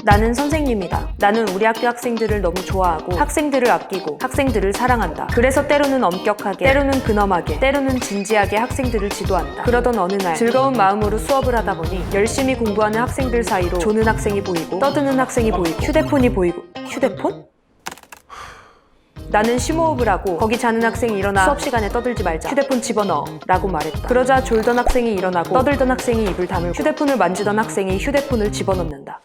나는 선생님이다. 나는 우리 학교 학생들을 너무 좋아하고 학생들을 아끼고 학생들을 사랑한다. 그래서 때로는 엄격하게, 때로는 근엄하게, 때로는 진지하게 학생들을 지도한다. 그러던 어느 날 즐거운 마음으로 수업을 하다 보니 열심히 공부하는 학생들 사이로 조는 학생이 보이고 떠드는 학생이 보이고 휴대폰이 보이고 휴대폰? 나는 심호흡을 하고 거기 자는 학생이 일어나 수업 시간에 떠들지 말자. 휴대폰 집어넣어 라고 말했다. 그러자 졸던 학생이 일어나고 떠들던 학생이 입을 다물고 휴대폰을 만지던 학생이 휴대폰을 집어넣는다.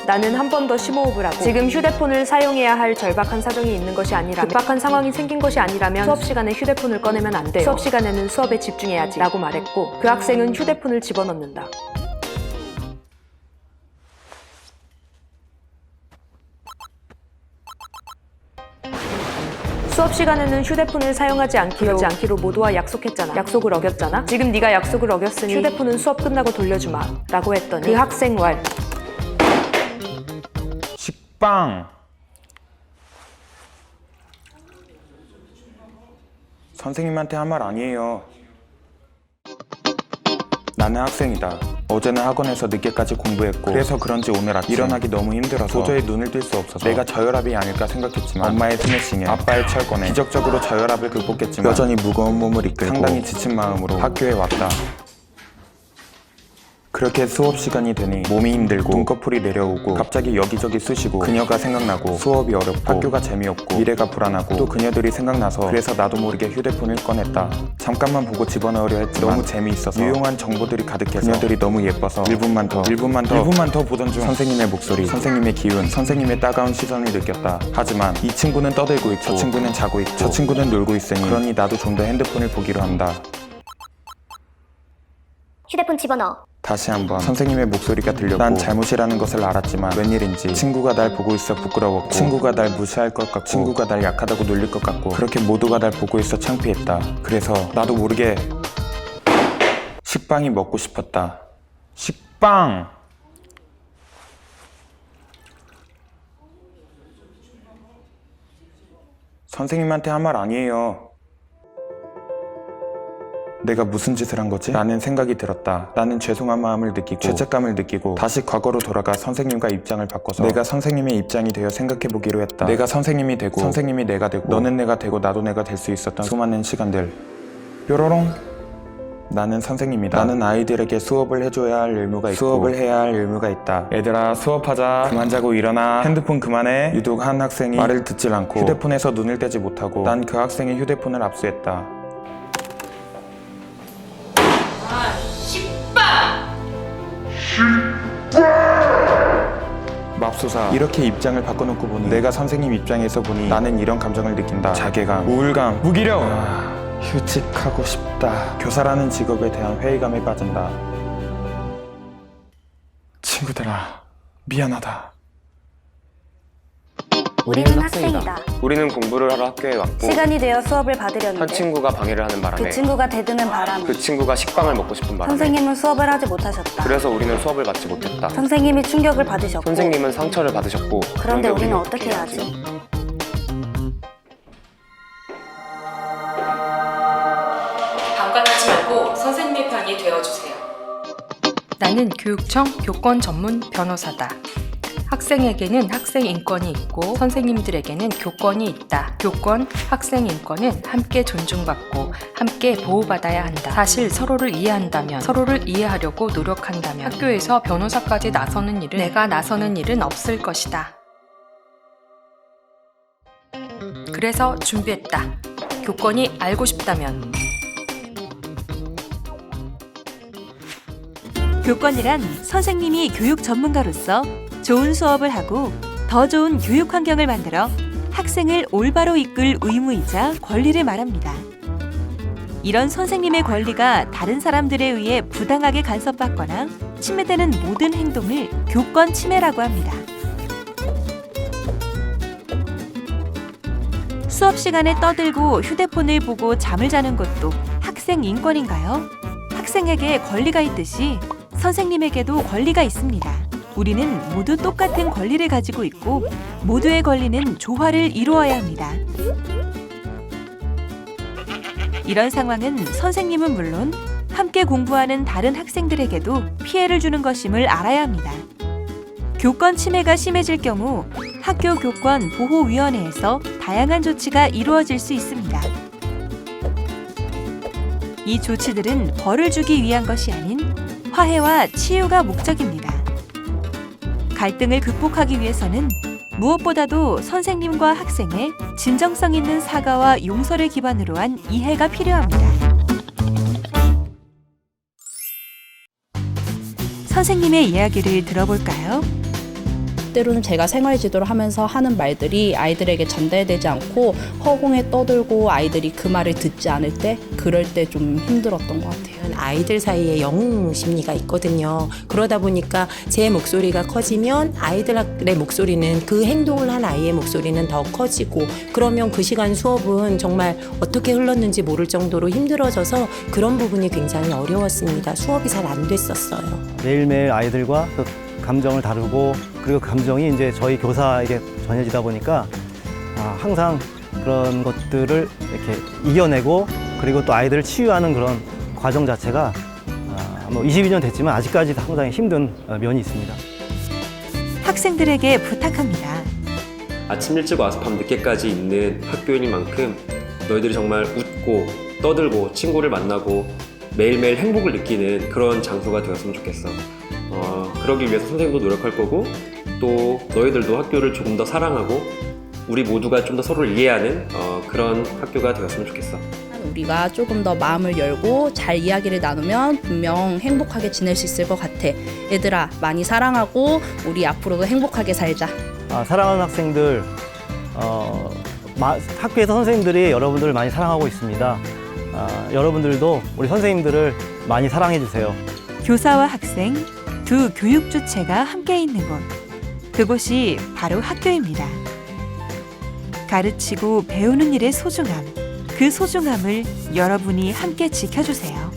나는 한 번 더 심호흡을 하고 지금 휴대폰을 사용해야 할 절박한 사정이 있는 것이 아니라면 급박한 상황이 생긴 것이 아니라면 수업 시간에 휴대폰을 꺼내면 안 돼요. 수업 시간에는 수업에 집중해야지 라고 말했고 그 학생은 휴대폰을 집어넣는다. 수업 시간에는 휴대폰을 사용하지 않기로 모두와 약속했잖아. 약속을 어겼잖아. 지금 네가 약속을 어겼으니 휴대폰은 수업 끝나고 돌려주마 라고 했더니 그 학생 왈 식빵! 선생님한테 한 말 아니에요. 나는 학생이다. 어제는 학원에서 늦게까지 공부했고 그래서 그런지 오늘 아침 일어나기 너무 힘들어서 도저히 눈을 뜰 수 없어서 내가 저혈압이 아닐까 생각했지만 엄마의 스매싱에 아빠의 철권에 기적적으로 저혈압을 극복했지만 여전히 무거운 몸을 이끌고 상당히 지친 마음으로 학교에 왔다. 그렇게 수업 시간이 되니 몸이 힘들고 눈꺼풀이 내려오고 갑자기 여기저기 쑤시고 그녀가 생각나고 수업이 어렵고 학교가 재미없고 미래가 불안하고 또 그녀들이 생각나서 그래서 나도 모르게 휴대폰을 꺼냈다. 잠깐만 보고 집어넣으려 했지만 너무 재미있어서 유용한 정보들이 가득해서 그녀들이 너무 예뻐서 1분만 더 보던 중 선생님의 목소리, 선생님의 기운, 선생님의 따가운 시선을 느꼈다. 하지만 이 친구는 떠들고 있고 저 친구는 자고 있고 저 친구는 놀고 있으니 그러니 나도 좀 더 핸드폰을 보기로 한다. 휴대폰 집어넣어. 다시 한번 선생님의 목소리가 들렸고 난 잘못이라는 것을 알았지만 웬일인지 친구가 날 보고 있어 부끄러웠고 친구가 날 무시할 것 같고 친구가 날 약하다고 놀릴 것 같고 그렇게 모두가 날 보고 있어 창피했다. 그래서 나도 모르게 식빵이 먹고 싶었다. 식빵! 선생님한테 한 말 아니에요. 내가 무슨 짓을 한 거지? 라는 생각이 들었다. 나는 죄송한 마음을 느끼고 죄책감을 느끼고 다시 과거로 돌아가 선생님과 입장을 바꿔서 내가 선생님의 입장이 되어 생각해보기로 했다. 내가 선생님이 되고 선생님이 내가 되고 너는 내가 되고 나도 내가 될 수 있었던 수많은 시간들. 뾰로롱. 나는 선생님이다. 나는 아이들에게 수업을 해줘야 할 의무가 있고 수업을 해야 할 의무가 있다. 얘들아 수업하자. 그만 자고 일어나. 핸드폰 그만해. 유독 한 학생이 말을 듣질 않고 휴대폰에서 눈을 떼지 못하고 난 그 학생의 휴대폰을 압수했다. 맙소사. 이렇게 입장을 바꿔놓고 보니 내가 선생님 입장에서 보니 나는 이런 감정을 느낀다. 자괴감, 우울감, 무기력. 휴직하고 싶다. 교사라는 직업에 대한 회의감에 빠진다. 친구들아, 미안하다. 우리는 학생이다. 우리는 공부를 하러 학교에 왔고 시간이 되어 수업을 받으려는데 한 친구가 방해를 하는 바람에 그 친구가 대드는 바람에 그 친구가 식빵을 먹고 싶은 바람에 선생님은 수업을 하지 못하셨다. 그래서 우리는 수업을 받지 못했다. 선생님이 충격을 받으셨고 선생님은 상처를 받으셨고 그런데 우리는 어떻게 해야지? 방관하지 말고 선생님의 편이 되어주세요. 나는 교육청 교권 전문 변호사다. 학생에게는 학생 인권이 있고 선생님들에게는 교권이 있다. 교권, 학생 인권은 함께 존중받고 함께 보호받아야 한다. 사실 서로를 이해한다면, 서로를 이해하려고 노력한다면 학교에서 변호사까지 나서는 일은 내가 나서는 일은 없을 것이다. 그래서 준비했다. 교권이 알고 싶다면. 교권이란 선생님이 교육 전문가로서 좋은 수업을 하고 더 좋은 교육 환경을 만들어 학생을 올바로 이끌 의무이자 권리를 말합니다. 이런 선생님의 권리가 다른 사람들에 의해 부당하게 간섭받거나 침해되는 모든 행동을 교권 침해라고 합니다. 수업 시간에 떠들고 휴대폰을 보고 잠을 자는 것도 학생 인권인가요? 학생에게 권리가 있듯이 선생님에게도 권리가 있습니다. 우리는 모두 똑같은 권리를 가지고 있고 모두의 권리는 조화를 이루어야 합니다. 이런 상황은 선생님은 물론 함께 공부하는 다른 학생들에게도 피해를 주는 것임을 알아야 합니다. 교권 침해가 심해질 경우 학교 교권 보호위원회에서 다양한 조치가 이루어질 수 있습니다. 이 조치들은 벌을 주기 위한 것이 아닌 화해와 치유가 목적입니다. 갈등을 극복하기 위해서는 무엇보다도 선생님과 학생의 진정성 있는 사과와 용서를 기반으로 한 이해가 필요합니다. 선생님의 이야기를 들어볼까요? 때로는 제가 생활 지도를 하면서 하는 말들이 아이들에게 전달되지 않고 허공에 떠들고 아이들이 그 말을 듣지 않을 때 그럴 때 좀 힘들었던 것 같아요. 아이들 사이에 영웅 심리가 있거든요. 그러다 보니까 제 목소리가 커지면 아이들의 목소리는 그 행동을 한 아이의 목소리는 더 커지고 그러면 그 시간 수업은 정말 어떻게 흘렀는지 모를 정도로 힘들어져서 그런 부분이 굉장히 어려웠습니다. 수업이 잘 안 됐었어요. 매일매일 아이들과 또 감정을 다루고 그리고 감정이 이제 저희 교사에게 전해지다 보니까 항상 그런 것들을 이렇게 이겨내고 그리고 또 아이들을 치유하는 그런 과정 자체가 22년 됐지만 아직까지도 상당히 힘든 면이 있습니다. 학생들에게 부탁합니다. 아침 일찍 와서 밤 늦게까지 있는 학교인 만큼 너희들이 정말 웃고 떠들고 친구를 만나고 매일매일 행복을 느끼는 그런 장소가 되었으면 좋겠어. 그러기 위해서 선생님도 노력할 거고 또 너희들도 학교를 조금 더 사랑하고 우리 모두가 좀 더 서로를 이해하는 그런 학교가 되었으면 좋겠어. 우리가 조금 더 마음을 열고 잘 이야기를 나누면 분명 행복하게 지낼 수 있을 것 같아. 얘들아, 많이 사랑하고 우리 앞으로도 행복하게 살자. 사랑하는 학생들, 학교에서 선생님들이 여러분들을 많이 사랑하고 있습니다. 여러분들도 우리 선생님들을 많이 사랑해 주세요. 교사와 학생, 두 교육 주체가 함께 있는 곳. 그곳이 바로 학교입니다. 가르치고 배우는 일의 소중함, 그 소중함을 여러분이 함께 지켜주세요.